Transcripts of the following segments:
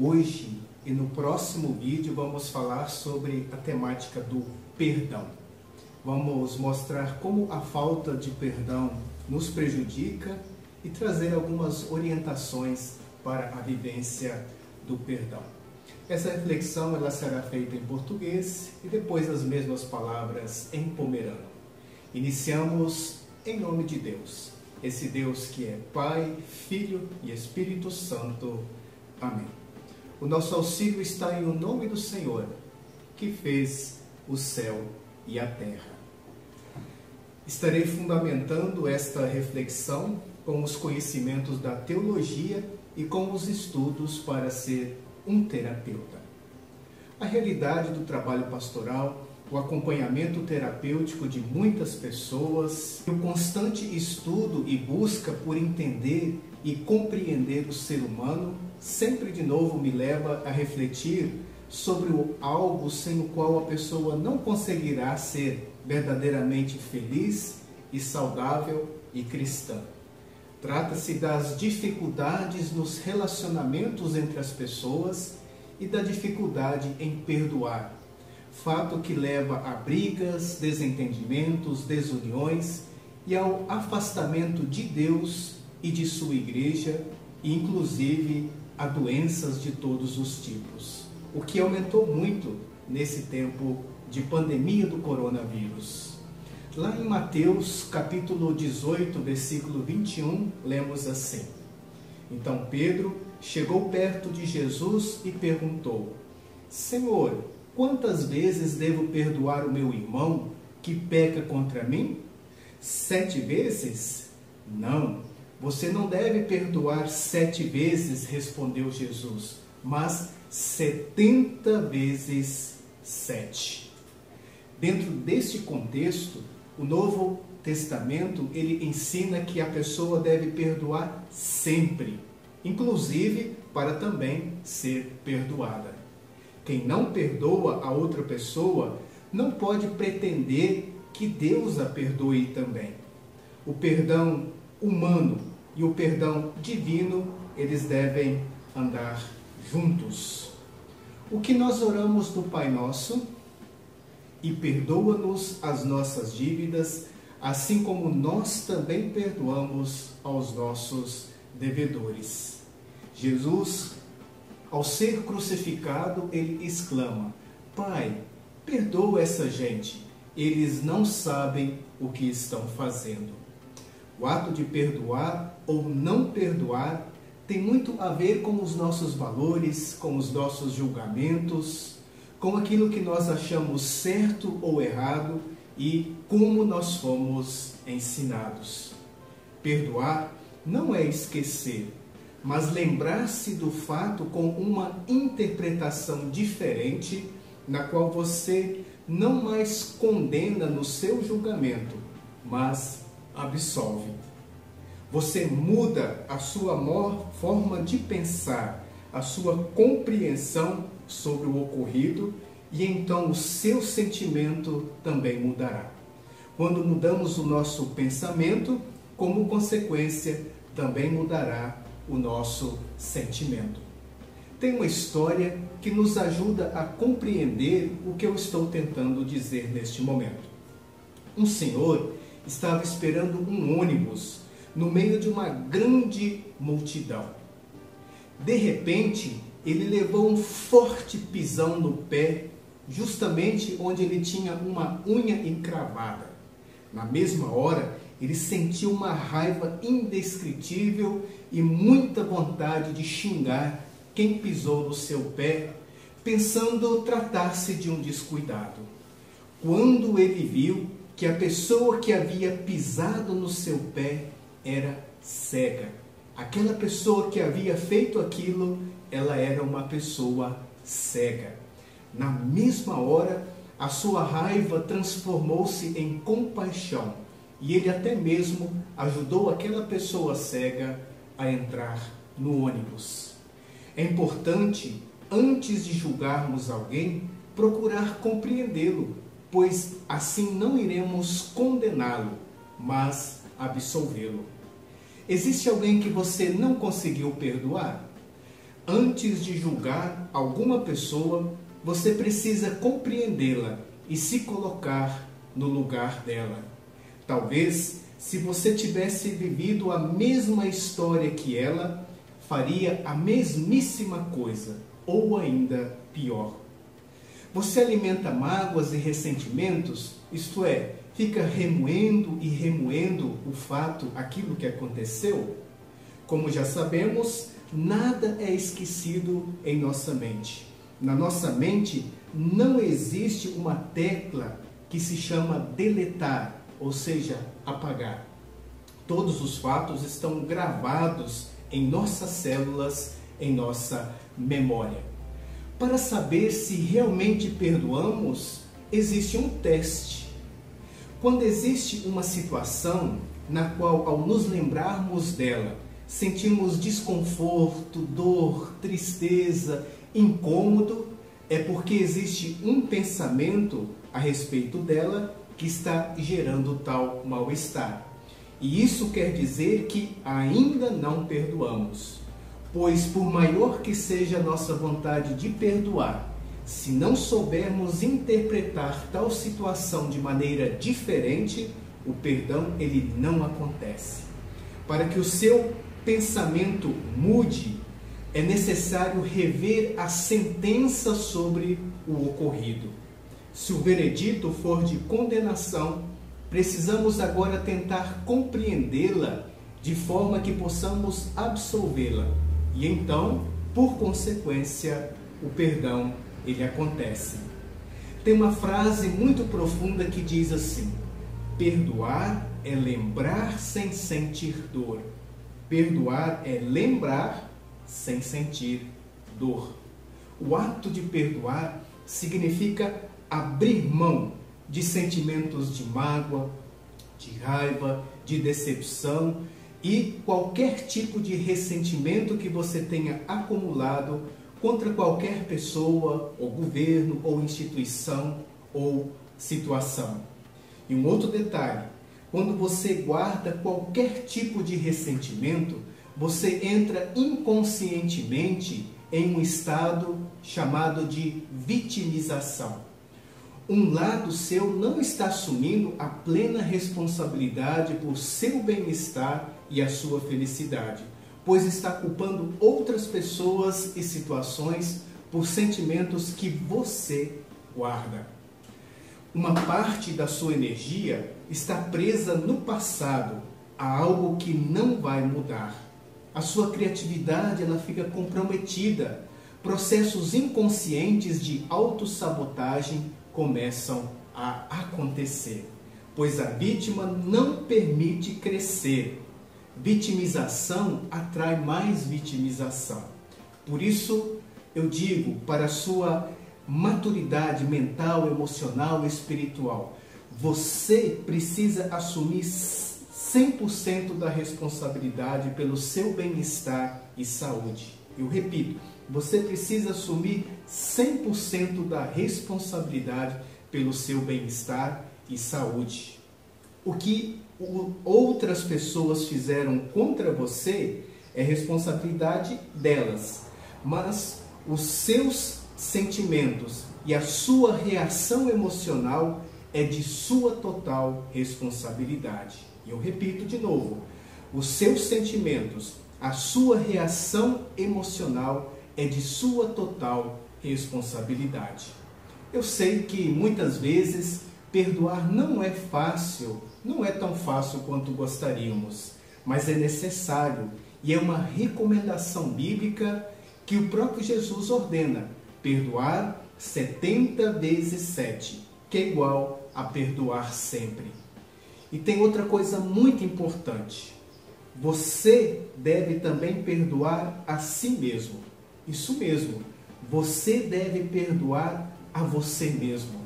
Hoje e no próximo vídeo vamos falar sobre a temática do perdão. Vamos mostrar como a falta de perdão nos prejudica e trazer algumas orientações para a vivência do perdão. Essa reflexão ela será feita em português e depois as mesmas palavras em pomerano. Iniciamos em nome de Deus, esse Deus que é Pai, Filho e Espírito Santo. Amém. O nosso auxílio está em o nome do Senhor, que fez o céu e a terra. Estarei fundamentando esta reflexão com os conhecimentos da teologia e com os estudos para ser um terapeuta. A realidade do trabalho pastoral, o acompanhamento terapêutico de muitas pessoas, o constante estudo e busca por entender e compreender o ser humano, sempre de novo me leva a refletir sobre algo sem o qual a pessoa não conseguirá ser verdadeiramente feliz e saudável e cristã. Trata-se das dificuldades nos relacionamentos entre as pessoas e da dificuldade em perdoar, fato que leva a brigas, desentendimentos, desuniões e ao afastamento de Deus e de sua igreja, e inclusive a doenças de todos os tipos, o que aumentou muito nesse tempo de pandemia do coronavírus. Lá em Mateus capítulo 18, versículo 21, lemos assim: Então Pedro chegou perto de Jesus e perguntou: Senhor, quantas vezes devo perdoar o meu irmão que peca contra mim? 7 vezes? Não, você não deve perdoar 7 vezes, respondeu Jesus, mas 70 vezes 7. Dentro deste contexto, o Novo Testamento ele ensina que a pessoa deve perdoar sempre, inclusive para também ser perdoada. Quem não perdoa a outra pessoa não pode pretender que Deus a perdoe também. O perdão humano e o perdão divino, eles devem andar juntos. O que nós oramos do Pai Nosso: e perdoa-nos as nossas dívidas, assim como nós também perdoamos aos nossos devedores. Jesus, ao ser crucificado, ele exclama: Pai, perdoa essa gente, eles não sabem o que estão fazendo. O ato de perdoar ou não perdoar tem muito a ver com os nossos valores, com os nossos julgamentos, com aquilo que nós achamos certo ou errado e como nós fomos ensinados. Perdoar não é esquecer, mas lembrar-se do fato com uma interpretação diferente, na qual você não mais condena no seu julgamento, mas absolve. Você muda a sua forma de pensar, a sua compreensão sobre o ocorrido, e então o seu sentimento também mudará. Quando mudamos o nosso pensamento, como consequência, também mudará o nosso sentimento. Tem uma história que nos ajuda a compreender o que eu estou tentando dizer neste momento. Um senhor estava esperando um ônibus no meio de uma grande multidão. De repente, ele levou um forte pisão no pé, justamente onde ele tinha uma unha encravada. Na mesma hora, ele sentiu uma raiva indescritível e muita vontade de xingar quem pisou no seu pé, pensando tratar-se de um descuidado. Quando ele viu que a pessoa que havia pisado no seu pé era cega, aquela pessoa que havia feito aquilo, ela era uma pessoa cega. Na mesma hora, a sua raiva transformou-se em compaixão e ele até mesmo ajudou aquela pessoa cega a entrar no ônibus. É importante, antes de julgarmos alguém, procurar compreendê-lo, pois assim não iremos condená-lo, mas absolvê-lo. Existe alguém que você não conseguiu perdoar? Antes de julgar alguma pessoa, você precisa compreendê-la e se colocar no lugar dela. Talvez, se você tivesse vivido a mesma história que ela, faria a mesmíssima coisa, ou ainda pior. Você alimenta mágoas e ressentimentos, isto é, fica remoendo e remoendo o fato, aquilo que aconteceu? Como já sabemos, nada é esquecido em nossa mente. Na nossa mente não existe uma tecla que se chama deletar, ou seja, apagar. Todos os fatos estão gravados em nossas células, em nossa memória. Para saber se realmente perdoamos, existe um teste. Quando existe uma situação na qual, ao nos lembrarmos dela, sentimos desconforto, dor, tristeza, incômodo, é porque existe um pensamento a respeito dela que está gerando tal mal-estar. E isso quer dizer que ainda não perdoamos. Pois, por maior que seja a nossa vontade de perdoar, se não soubermos interpretar tal situação de maneira diferente, o perdão ele não acontece. Para que o seu pensamento mude, é necessário rever a sentença sobre o ocorrido. Se o veredito for de condenação, precisamos agora tentar compreendê-la de forma que possamos absolvê-la. E então, por consequência, o perdão ele acontece. Tem uma frase muito profunda que diz assim: perdoar é lembrar sem sentir dor. Perdoar é lembrar sem sentir dor. O ato de perdoar significa abrir mão de sentimentos de mágoa, de raiva, de decepção e qualquer tipo de ressentimento que você tenha acumulado contra qualquer pessoa, ou governo, ou instituição, ou situação. E um outro detalhe: quando você guarda qualquer tipo de ressentimento, você entra inconscientemente em um estado chamado de vitimização. Um lado seu não está assumindo a plena responsabilidade por seu bem-estar e a sua felicidade, pois está culpando outras pessoas e situações por sentimentos que você guarda. Uma parte da sua energia está presa no passado, a algo que não vai mudar. A sua criatividade ela fica comprometida. Processos inconscientes de autossabotagem começam a acontecer, pois a vítima não permite crescer. Vitimização atrai mais vitimização. Por isso, eu digo, para a sua maturidade mental, emocional e espiritual, você precisa assumir 100% da responsabilidade pelo seu bem-estar e saúde. Eu repito, você precisa assumir 100% da responsabilidade pelo seu bem-estar e saúde. O que outras pessoas fizeram contra você é responsabilidade delas, mas os seus sentimentos e a sua reação emocional é de sua total responsabilidade. E eu repito de novo, os seus sentimentos, a sua reação emocional é de sua total responsabilidade. Eu sei que muitas vezes perdoar não é fácil, não é tão fácil quanto gostaríamos, mas é necessário e é uma recomendação bíblica que o próprio Jesus ordena: perdoar 70 vezes 7, que é igual a perdoar sempre. E tem outra coisa muito importante: você deve também perdoar a si mesmo. Isso mesmo, você deve perdoar a você mesmo.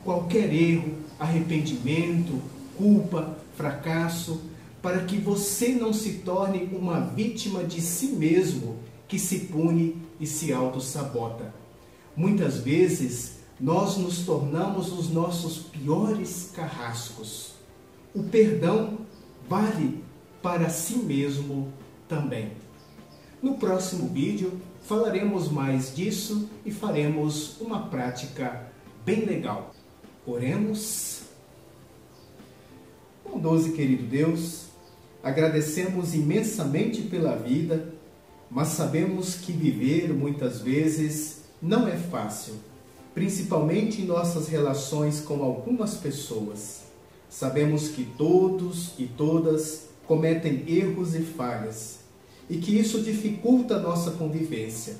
Qualquer erro, arrependimento, culpa, fracasso, para que você não se torne uma vítima de si mesmo que se pune e se auto-sabota. Muitas vezes, nós nos tornamos os nossos piores carrascos. O perdão vale para si mesmo também. No próximo vídeo falaremos mais disso e faremos uma prática bem legal. Oremos. Bondoso e querido Deus, agradecemos imensamente pela vida, mas sabemos que viver muitas vezes não é fácil, principalmente em nossas relações com algumas pessoas. Sabemos que todos e todas cometem erros e falhas, e que isso dificulta a nossa convivência.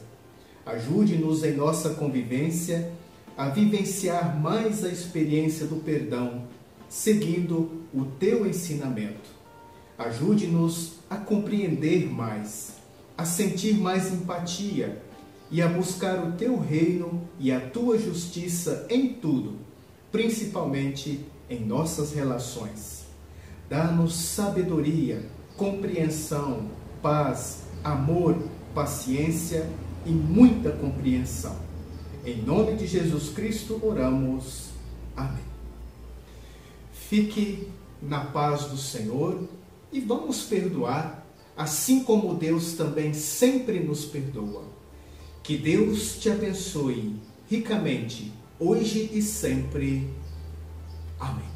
Ajude-nos em nossa convivência a vivenciar mais a experiência do perdão, seguindo o Teu ensinamento. Ajude-nos a compreender mais, a sentir mais empatia e a buscar o Teu reino e a Tua justiça em tudo, principalmente em nossas relações. Dá-nos sabedoria, compreensão, paz, amor, paciência e muita compreensão. Em nome de Jesus Cristo oramos. Amém. Fique na paz do Senhor e vamos perdoar, assim como Deus também sempre nos perdoa. Que Deus te abençoe ricamente, hoje e sempre. Amém.